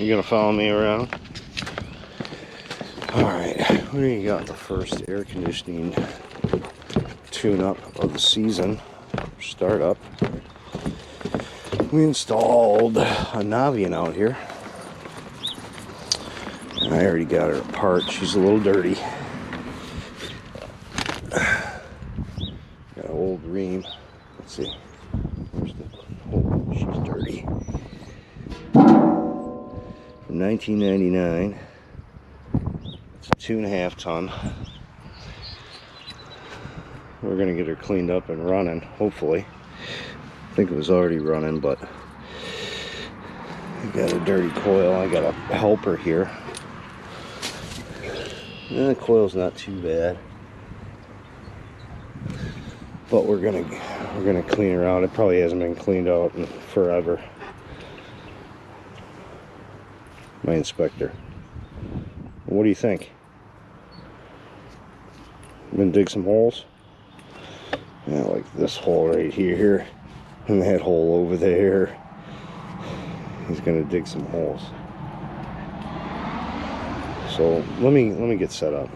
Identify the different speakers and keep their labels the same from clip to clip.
Speaker 1: You gonna follow me around? Alright, we got the first air conditioning tune-up of the season, startup. We installed a Navian out here. And I already got her apart. She's a little dirty. Got an old Rheem. Let's see. Where's the... Oh, she's dirty. From 1999. It's a 2.5 ton. We're gonna get her cleaned up and running, hopefully. I think it was already running, but I got a dirty coil. I got a helper here. And the coil's not too bad, but we're gonna clean her out. It probably hasn't been cleaned out in forever. My inspector. What do you think? I'm gonna dig some holes. Yeah, like this hole right here, and that hole over there. He's gonna dig some holes. So let me get set up.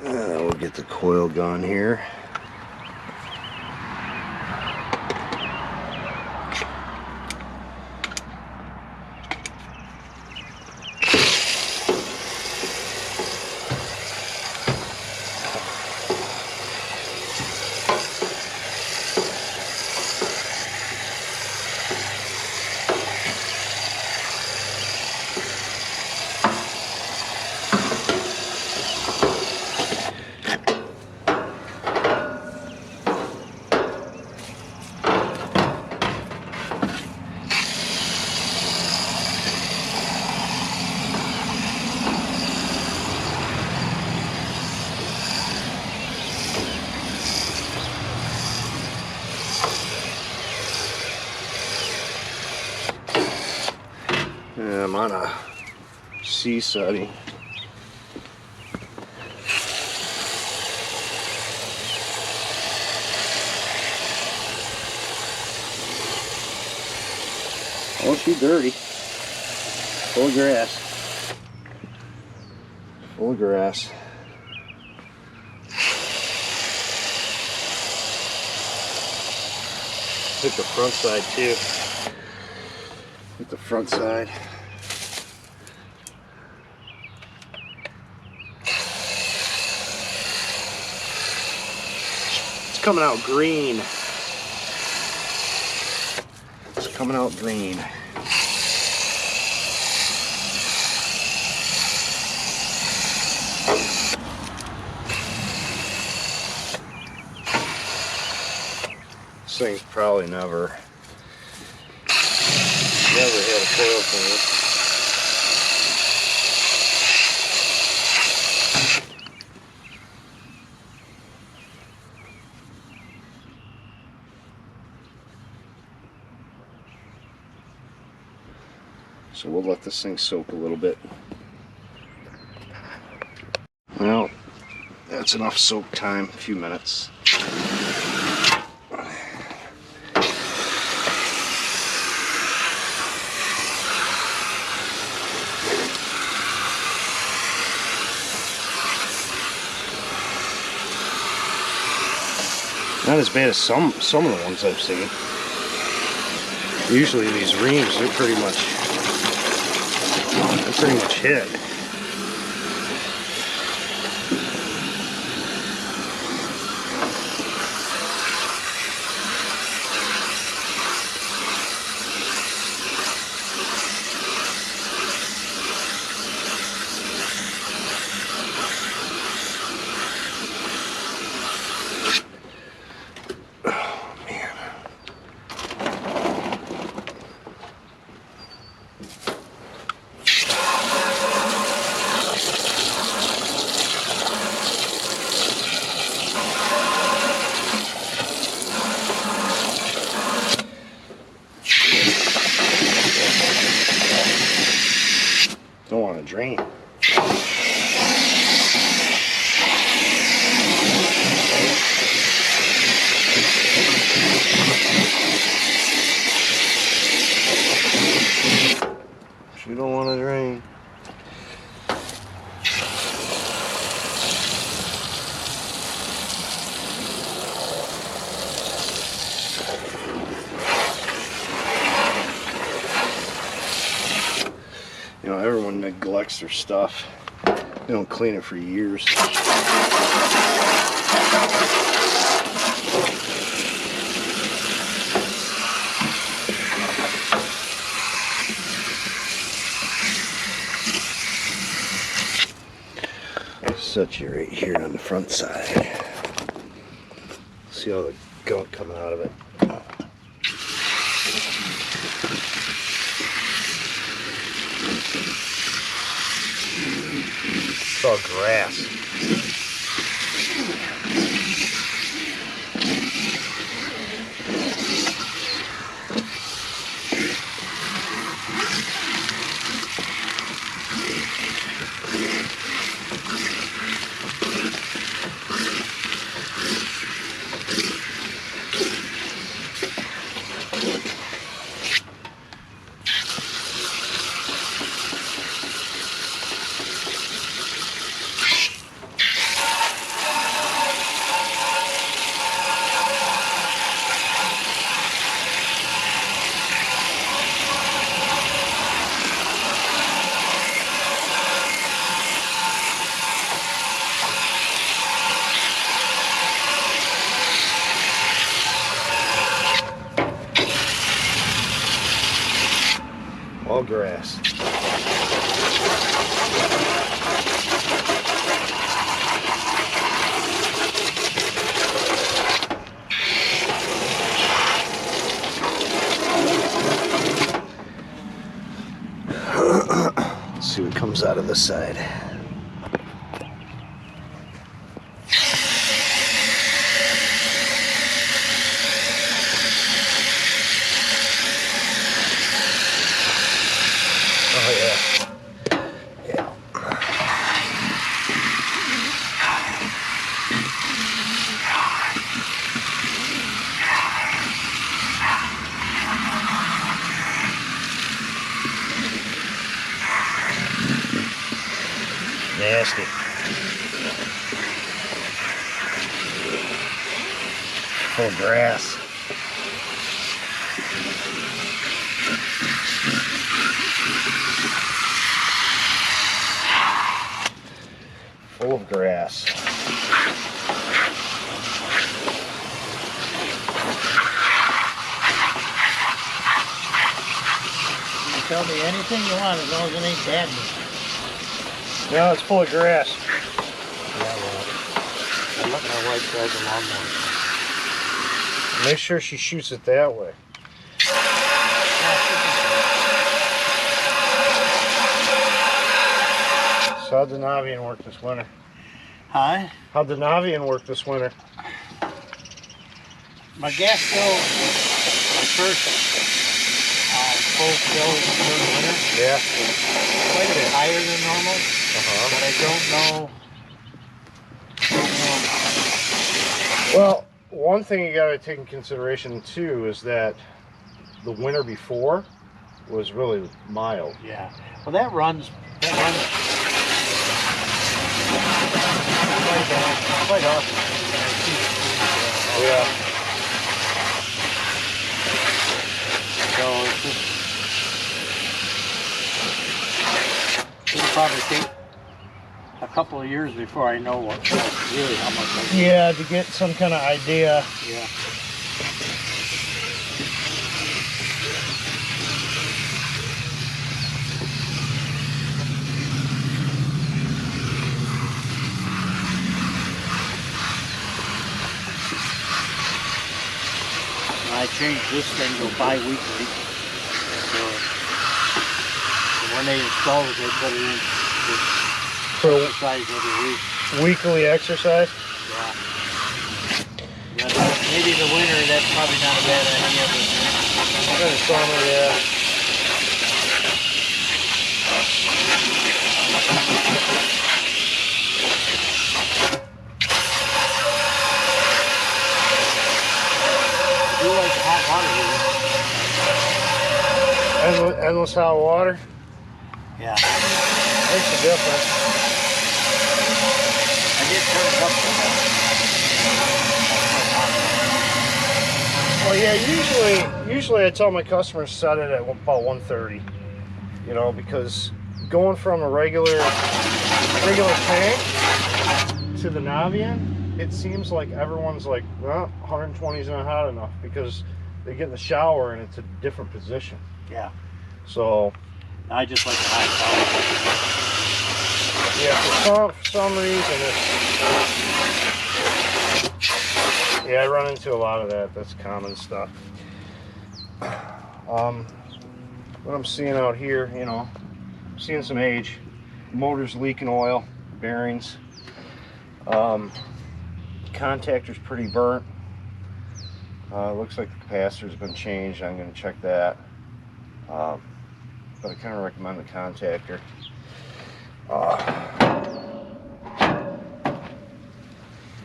Speaker 1: We'll get the coil gun here. And I'm on a C setting. Oh, she's dirty. Full of grass. Full of grass. Hit the front side too. Hit the front side. It's coming out green. It's coming out green. This thing's probably never had a coil clean. So we'll let this thing soak a little bit. Well, that's enough soak time, a few minutes. Not as bad as some of the ones I've seen. Usually these Rheems, they're pretty much hit. Don't want to drain. You don't want to drain. You know, everyone neglects their stuff. They don't clean it for years. Set you right here on the front side. See all the gunk coming out of it. It's all grass. All grass. Let's see what comes out of this side. Oh yeah. Yeah. Nasty. Full of grass. Full of grass.
Speaker 2: You can tell me anything you want as long as it ain't bad news.
Speaker 1: No, it's full of grass.
Speaker 2: Yeah, well, I let my wife drive the lawnmower.
Speaker 1: Make sure she shoots it that way. So how'd the Navian work this winter?
Speaker 2: Huh?
Speaker 1: How'd the Navian work this winter?
Speaker 2: My gas stove, my first full fill during the winter,
Speaker 1: Yeah.
Speaker 2: quite a bit higher than normal, but I don't know.
Speaker 1: Well, one thing you got to take in consideration too is that the winter before was really mild.
Speaker 2: Yeah. Well, that runs quite often.
Speaker 1: Yeah.
Speaker 2: So it's just, it'll probably take a couple of years before I know what really how much I do.
Speaker 1: Yeah, to get some kind of idea.
Speaker 2: Yeah. I changed this thing to bi-weekly. So when they installed it, they put it in
Speaker 1: For
Speaker 2: exercise every week.
Speaker 1: weekly exercise?
Speaker 2: Yeah. Yeah, maybe in the winter that's probably not a bad idea, but
Speaker 1: In the summer, yeah.
Speaker 2: I do like the hot water heater.
Speaker 1: Endless hot water
Speaker 2: Yeah.
Speaker 1: makes a difference.
Speaker 2: I did turn it up to that.
Speaker 1: Well, yeah, usually I tell my customers set it at about 130. You know, because going from a regular tank to the Navian, it seems like everyone's like, well, 120 is not hot enough because they get in the shower and it's a different position.
Speaker 2: Yeah.
Speaker 1: So
Speaker 2: I just like the hot water.
Speaker 1: yeah, for some reason it's, yeah, I run into a lot of that. That's common stuff. What I'm seeing out here, you know, I'm seeing some age. Motor's leaking oil, bearings. Contactor's pretty burnt. Looks like the capacitor's been changed. I'm going to check that. But I kind of recommend the contactor.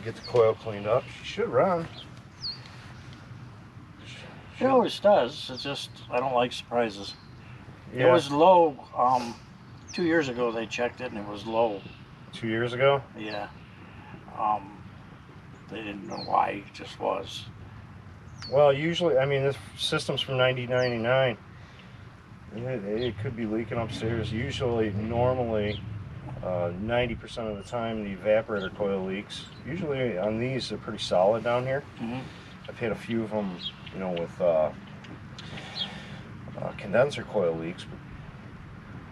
Speaker 1: Get the coil cleaned up. She should run.
Speaker 2: It always does. It's just I don't like surprises.
Speaker 1: Yeah.
Speaker 2: It was low. 2 years ago they checked it and it was low.
Speaker 1: 2 years ago?
Speaker 2: Yeah. They didn't know why. It just was.
Speaker 1: Well, usually, I mean, this system's from 1999. It could be leaking upstairs. Normally, 90% of the time, the evaporator coil leaks. Usually on these, they're pretty solid down here.
Speaker 2: Mm-hmm.
Speaker 1: I've had a few of them, you know, with condenser coil leaks.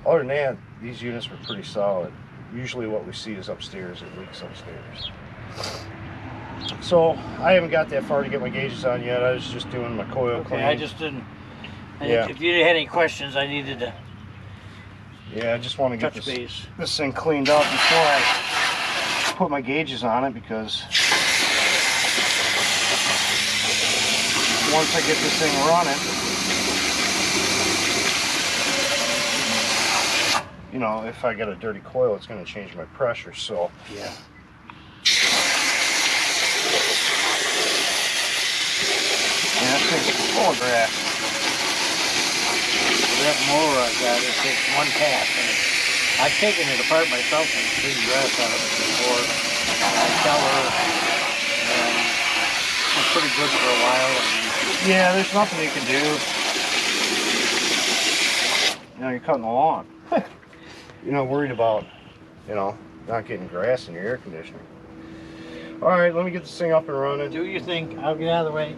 Speaker 1: But other than that, these units were pretty solid. Usually what we see is upstairs, it leaks upstairs. So I haven't got that far to get my gauges on yet. I was just doing my coil clean.
Speaker 2: I just didn't.
Speaker 1: Yeah.
Speaker 2: If you had any questions, I needed to
Speaker 1: Yeah, I just want to get
Speaker 2: touch
Speaker 1: this
Speaker 2: base.
Speaker 1: thing cleaned up before I put my gauges on it, because once I get this thing running, you know, if I get a dirty coil, it's going to change my pressure. So
Speaker 2: Yeah.
Speaker 1: yeah, that thing's full of grass.
Speaker 2: That mower I got, it takes one pass. And I've taken it apart myself and cleaned grass out of it before. I tell her, and it's pretty good for a while.
Speaker 1: Yeah, there's nothing you can do. You know, you're cutting the lawn. You're not worried about, you know, not getting grass in your air conditioner. All right, let me get this thing up and running.
Speaker 2: Do you think? I'll get out of the way.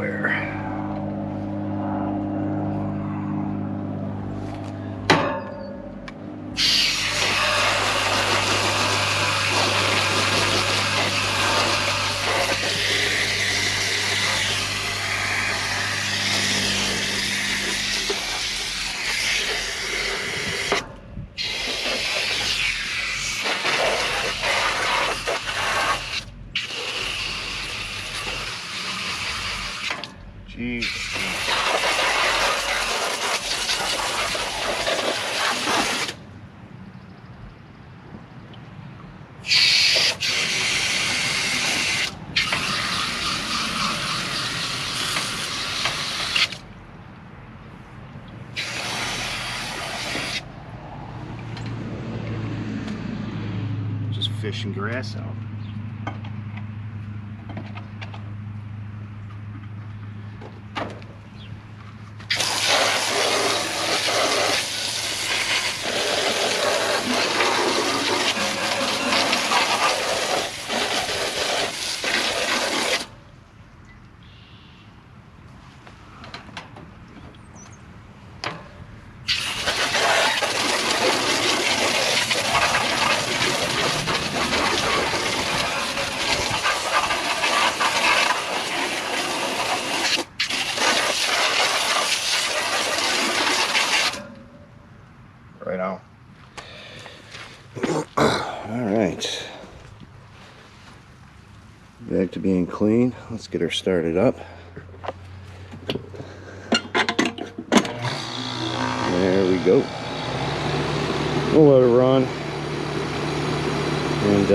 Speaker 1: everywhere. Jeez. Just fishing grass out. Right on. Alright. Back to being clean. Let's get her started up. There we go. We'll let her run. And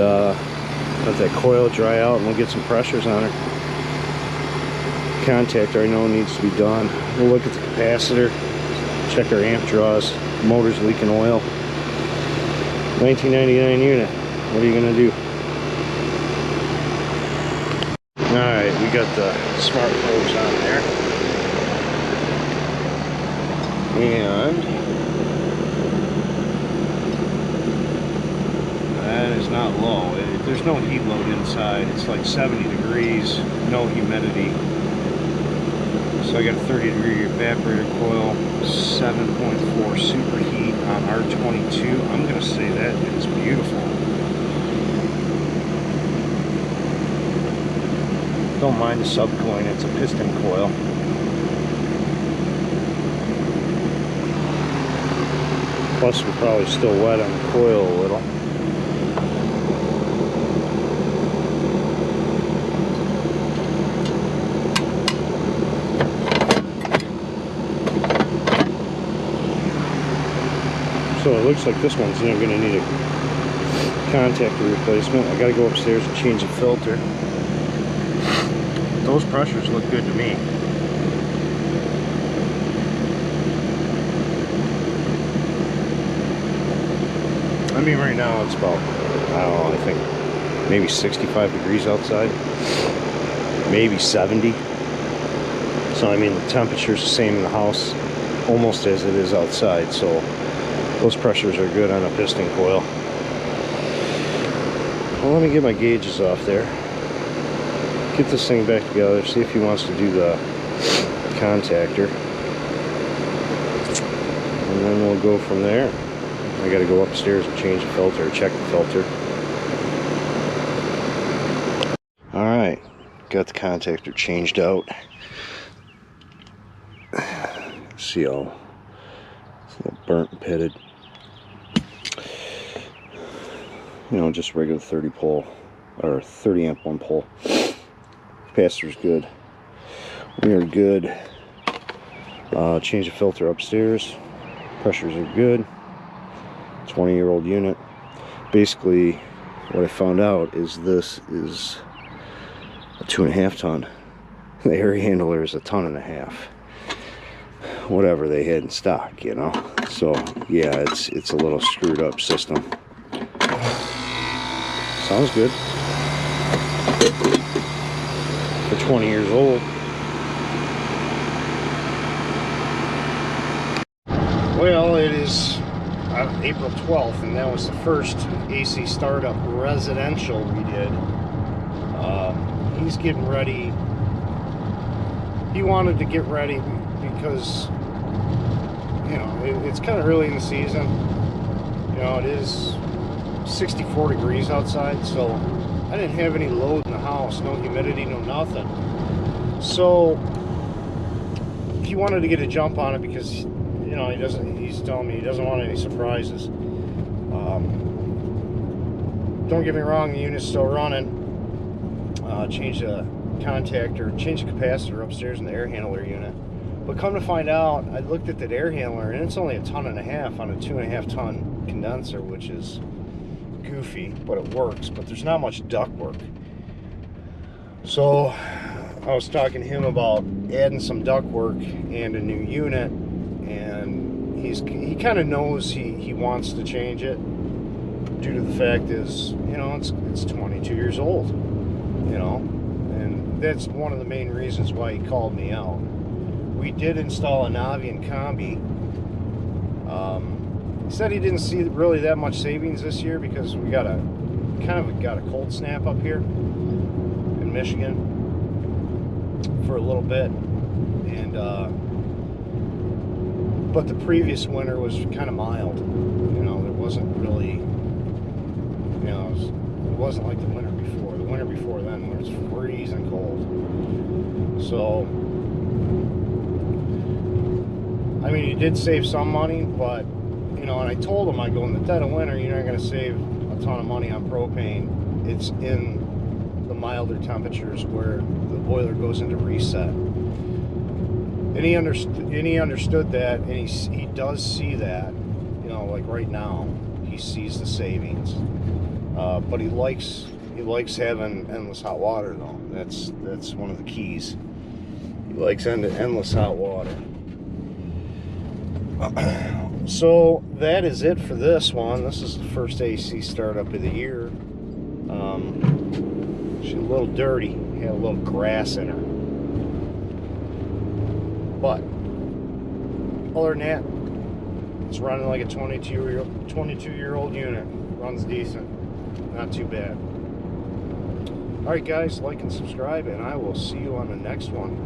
Speaker 1: let that coil dry out and we'll get some pressures on her. Contactor I know needs to be done. We'll look at the capacitor. Check our amp draws. Motor's leaking oil. 1999 unit. What are you gonna do? Alright, we got the smart probes on there. And that is not low. There's no heat load inside. It's like 70 degrees, no humidity. So I got a 30-degree evaporator coil, 7.4 superheat on R22. I'm going to say that is beautiful. Don't mind the subcoiling, it's a piston coil. Plus we're probably still wet on the coil a little. So it looks like this one's going to need a contactor replacement. I got to go upstairs and change the filter. Those pressures look good to me. I mean, right now it's about, I don't know, I think maybe 65 degrees outside. Maybe 70. So I mean, the temperature's the same in the house almost as it is outside. So those pressures are good on a piston coil. Well, let me get my gauges off there. Get this thing back together, see if he wants to do the contactor. And then we'll go from there. I gotta go upstairs and change the filter, check the filter. Alright, got the contactor changed out. See how it's a little burnt and pitted. You know, just regular 30 pole or 30 amp 1 pole. Capacitor's good. We are good. Change the filter upstairs. Pressures are good. 20-year-old unit. Basically, what I found out is this is a 2.5 ton. The air handler is a 1.5 tons. Whatever they had in stock, you know. So yeah, it's a little screwed up system. Sounds good for 20 years old. Well, it is April 12th, and that was the first AC startup residential we did. He's getting ready he wanted to get ready because, you know, it's kind of early in the season. You know, it is 64 degrees outside, so I didn't have any load in the house, no humidity, no nothing. So he wanted to get a jump on it because, you know, he's telling me he doesn't want any surprises. Don't get me wrong, the unit's still running. Change the contactor, change the capacitor upstairs in the air handler unit. But come to find out, I looked at that air handler and it's only 1.5 tons on a 2.5 ton condenser, which is goofy, but it works. But there's not much duct work. So I was talking to him about adding some duct work and a new unit, and he kind of knows he wants to change it due to the fact is, you know, it's 22 years old, you know, and that's one of the main reasons why he called me out. We did install a Navian combi. He said he didn't see really that much savings this year because we got a cold snap up here in Michigan for a little bit, and but the previous winter was kind of mild. You know, there wasn't really, you know, it wasn't like the winter before. The winter before then was freezing cold. So, I mean, you did save some money, but, you know, and I told him, I go, in the dead of winter, you're not going to save a ton of money on propane. It's in the milder temperatures where the boiler goes into reset. And he understood that, and he does see that, you know, like right now, he sees the savings. But he likes having endless hot water, though. That's one of the keys. He likes endless hot water. So that is it for this one. This is the first AC startup of the year. She's a little dirty, had a little grass in her. But other than that, it's running like a 22-year-old unit. Runs decent, not too bad. All right, guys, like and subscribe, and I will see you on the next one.